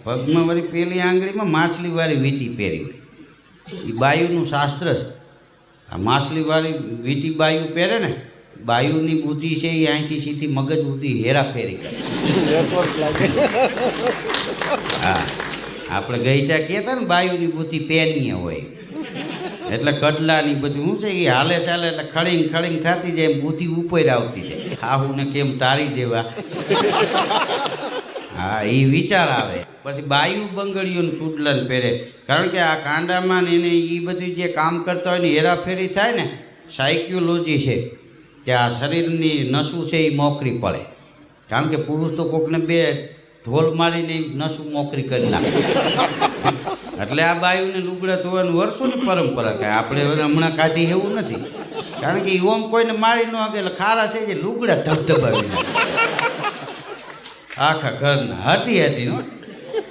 પગમાં વળી પેલી આંગળીમાં માછલીવાળી વીંટી પહેરી હોય. એ બાયુનું શાસ્ત્ર છે. આ માછલીવાળી વીંટી બાયુ પહેરે ને, બાયુની બુદ્ધિ છે એ અહીંથી સીધી મગજ સુધી હેરાફેરી કરે. હા, આપણે ગઈ ત્યાં કહેતા ને બાયુની બુદ્ધિ પેનીય હોય, એટલે કડલાની બધું શું છે એ હાલે ચાલે એટલે ખડીંગ ખડીંગ થતી જાય, એમ બુદ્ધિ ઉપર આવતી જાય. હાહુને કેમ તારી દેવા, હા એ વિચાર આવે. પછી બાયુ બંગડીઓનું ચૂડલન પહેરે, કારણ કે આ કાંડામાં ને એને એ બધી જે કામ કરતા હોય ને હેરાફેરી થાય ને, સાયકોલોજી છે કે આ શરીરની નસું છે એ મોકરી પડે. કારણ કે પુરુષ તો કોકને બે ધોલ મારીને નસું મોકરી કરી નાખે. એટલે આ બાયુને લુગડા ધોવાનું વર્ષોની પરંપરા કાંઈ આપણે હમણાં કાઢી એવું નથી. કારણ કે ઓમ કોઈને મારી ન શકે એટલે ખારા થઈ જાય, લુગડા ધબધબાવી નાખે આખા ઘરના. હતી